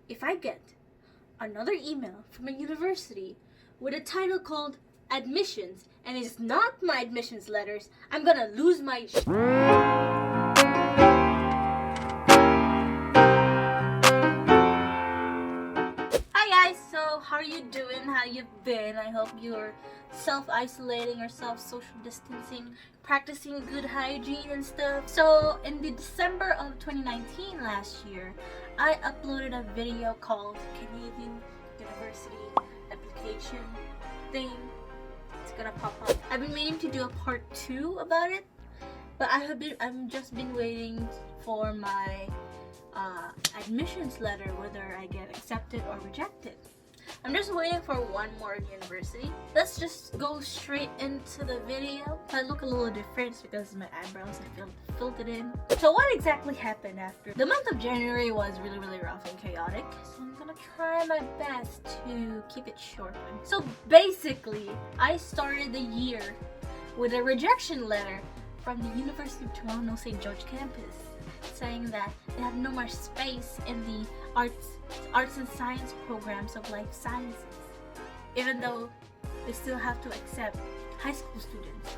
if I get another email from a university with a title called admissions and it's not my admissions letters, I'm gonna lose my Hi guys, so how are you doing? How you been? I hope you're self-isolating or self-social distancing, practicing good hygiene and stuff. So in the December of 2019 last year, I uploaded a video called Canadian University Application thing. It's gonna pop up. I've been meaning to do a part 2 about it, but I've just been waiting for my admissions letter, whether I get accepted or rejected. I'm just waiting for one more university. Let's just go straight into the video. I look a little different because my eyebrows have filled it in. So what exactly happened after? The month of January was really rough and chaotic, so I'm gonna try my best to keep it short. So basically, I started the year with a rejection letter from the University of Toronto St. George campus, saying that they have no more space in the arts and science programs of life sciences, even though they still have to accept high school students.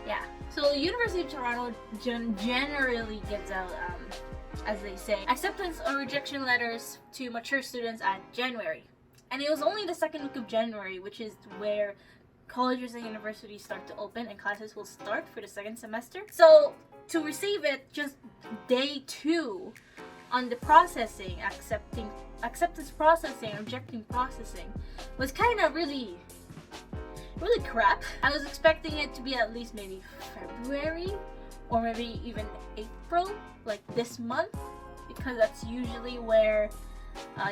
Yeah, so the University of Toronto generally gives out, as they say, acceptance or rejection letters to mature students at January. And it was only the second week of January, which is where colleges and universities start to open and classes will start for the second semester. So to receive it just day 2 on the processing, acceptance processing, rejecting processing was kind of really crap. I was expecting it to be at least maybe February or maybe even April, like this month, because that's usually where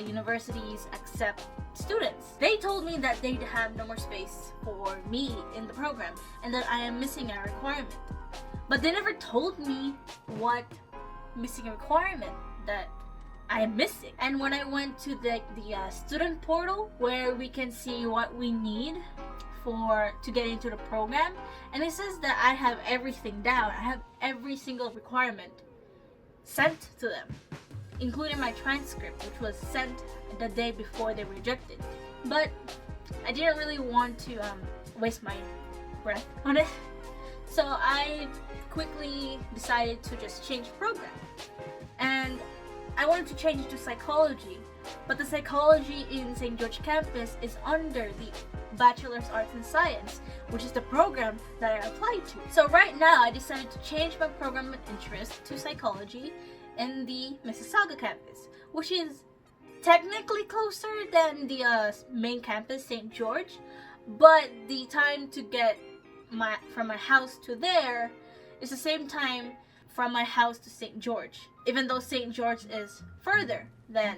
universities accept students. They told me that they'd have no more space for me in the program and that I am missing a requirement. But they never told me what missing a requirement that I am missing. And when I went to the student portal where we can see what we need to get into the program, and it says that I have everything down. I have every single requirement sent to them, including my transcript, which was sent the day before they rejected. But I didn't really want to waste my breath on it, so I quickly decided to just change the program. And I wanted to change it to psychology, but the psychology in St. George campus is under the Bachelor's Arts and Science, which is the program that I applied to. So right now I decided to change my program of interest to psychology in the Mississauga campus, which is technically closer than the main campus, St. George, but the time to get from my house to there is the same time from my house to St. George, even though St. George is further than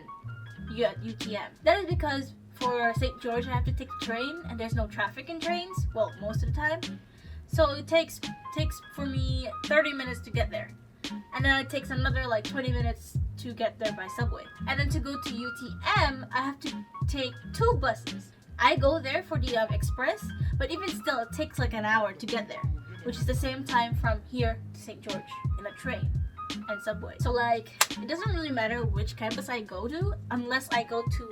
UTM. That is because for St. George I have to take the train and there's no traffic in trains, well, most of the time. So it takes for me 30 minutes to get there. And then it takes another like 20 minutes to get there by subway. And then to go to UTM, I have to take 2 buses. I go there for the express, but even still, it takes like an hour to get there, which is the same time from here to St. George in a train and subway. So like, it doesn't really matter which campus I go to, unless I go to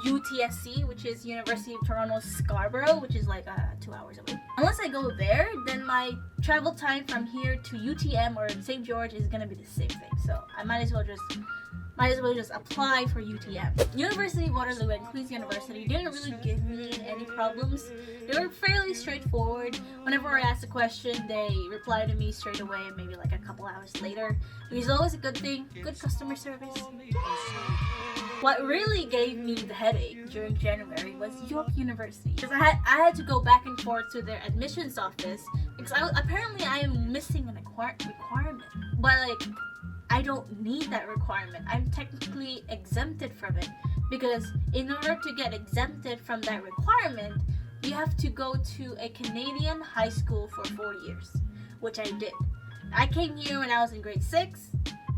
UTSC, which is University of Toronto Scarborough, which is like 2 hours away. Unless I go there, then my travel time from here to UTM or St. George is gonna be the same thing. So I might as well just apply for UTM. University of Waterloo and Queen's University didn't really give me any problems. They were fairly straightforward. Whenever I asked a question, they replied to me straight away, maybe like a couple hours later, which is always a good thing. Good customer service. What really gave me the headache during January was York University, because I had to go back and forth to their admissions office because apparently I am missing an requirement, but like I don't need that requirement. I'm technically exempted from it, because in order to get exempted from that requirement, you have to go to a Canadian high school for 4 years, which I did. I came here when I was in grade 6.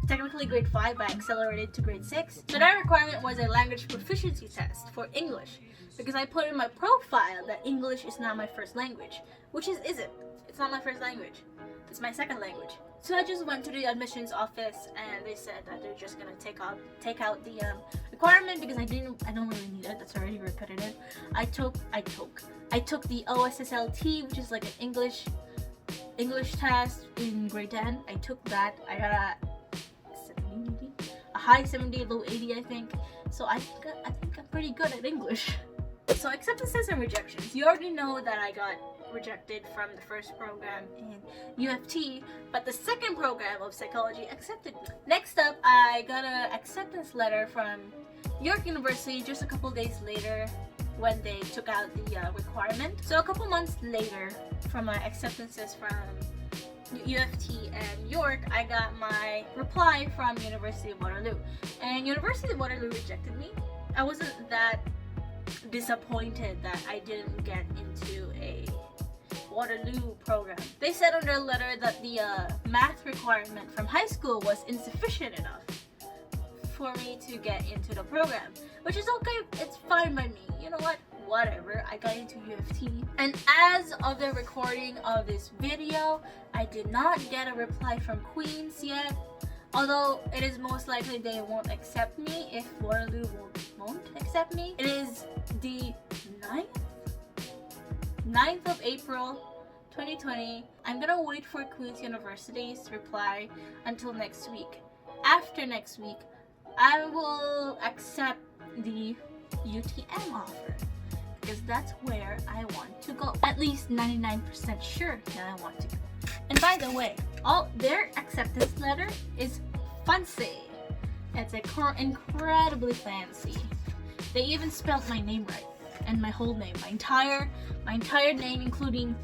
Technically grade 5, but I accelerated to grade 6. So that requirement was a language proficiency test for English, because I put in my profile that English is not my first language, which isn't. It's not my first language. It's my second language. So I just went to the admissions office and they said that they're just gonna take out the requirement because I don't really need it. That's already repetitive. I took the OSSLT, which is like an English test in grade 10. I took that. I got a high 70, low 80, I think. So I think I'm pretty good at English. So acceptances and rejections. You already know that I got rejected from the first program in UFT, but the second program of psychology accepted me. Next up, I got an acceptance letter from York University just a couple days later when they took out the requirement. So a couple months later, from my acceptances from UFT and York, I got my reply from University of Waterloo, and University of Waterloo rejected me. I wasn't that disappointed that I didn't get into a Waterloo program. They said on their letter that the math requirement from high school was insufficient enough for me to get into the program, which is okay. It's fine by me. You know what? Whatever. I got into UFT, and as of the recording of this video, I did not get a reply from Queens yet. Although it is most likely they won't accept me if Waterloo won't accept me. It is the 9th of April 2020. I'm gonna wait for Queen's University's reply until next week. After next week, I will accept the UTM offer because that's where I want to go. At least 99% sure that I want to go. And by the way, their acceptance letter is fancy. It's incredibly fancy. They even spelled my name right and my whole name, my entire name, including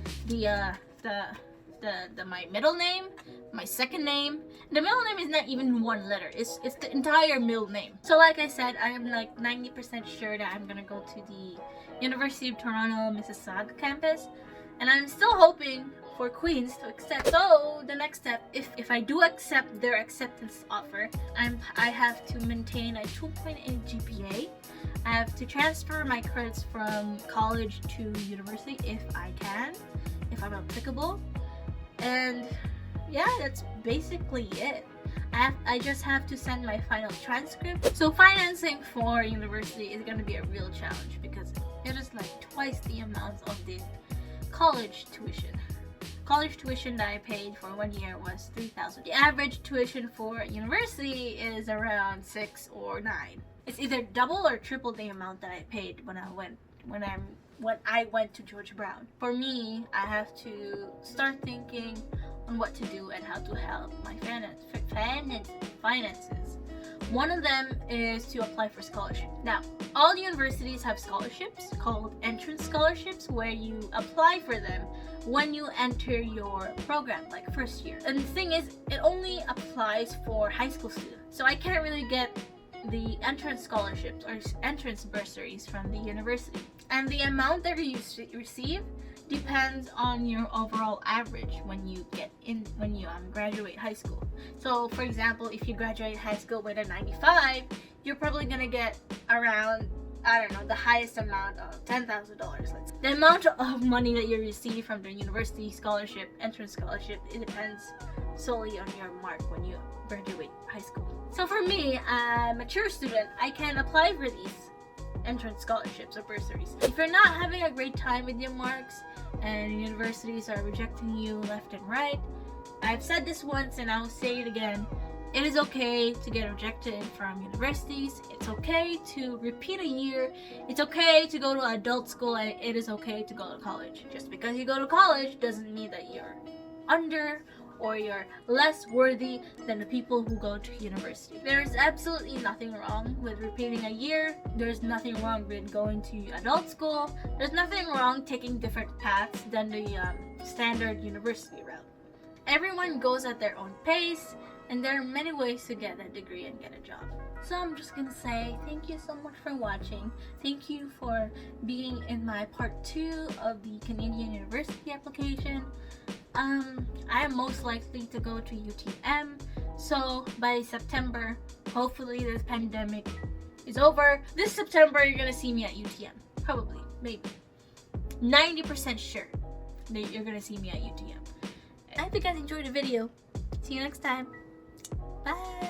my middle name, my second name. The middle name is not even one letter. It's the entire middle name. So like I said, I am like 90% sure that I'm gonna go to the University of Toronto Mississauga campus, and I'm still hoping for Queens to accept. So the next step, if I do accept their acceptance offer, I have to maintain a 2.8 GPA. I have to transfer my credits from college to university if I can, if I'm applicable. And yeah, that's basically it. I just have to send my final transcript. So financing for university is going to be a real challenge because it is like twice the amount of the college tuition. College tuition that I paid for 1 year was $3,000. The average tuition for university is around 6 or 9. It's either double or triple the amount that I paid when I went to George Brown. For me, I have to start thinking on what to do and how to help my finances. One of them is to apply for scholarship. Now, all universities have scholarships called entrance scholarships where you apply for them when you enter your program, like first year. And the thing is, it only applies for high school students. So I can't really get the entrance scholarships or entrance bursaries from the university. And the amount that you receive depends on your overall average when you graduate high school. So for example, if you graduate high school with a 95, you're probably gonna get around, I don't know, the highest amount of $10,000. The amount of money that you receive from the university scholarship, entrance scholarship, it depends solely on your mark when you graduate high school. So for me, a mature student, I can apply for these entrance scholarships or bursaries. If you're not having a great time with your marks and universities are rejecting you left and right, I've said this once and I'll say it again, it is okay to get rejected from universities. It's okay to repeat a year. It's okay to go to adult school, and it is okay to go to college. Just because you go to college doesn't mean that you're under or you're less worthy than the people who go to university. There's absolutely nothing wrong with repeating a year. There's nothing wrong with going to adult school. There's nothing wrong taking different paths than the standard university route. Everyone goes at their own pace, and there are many ways to get a degree and get a job. So I'm just gonna say thank you so much for watching. Thank you for being in my part 2 of the Canadian University application. I am most likely to go to UTM, so by September, hopefully this pandemic is over. This September, you're gonna see me at UTM. Probably, maybe. 90% sure that you're gonna see me at UTM. I hope you guys enjoyed the video. See you next time. Bye!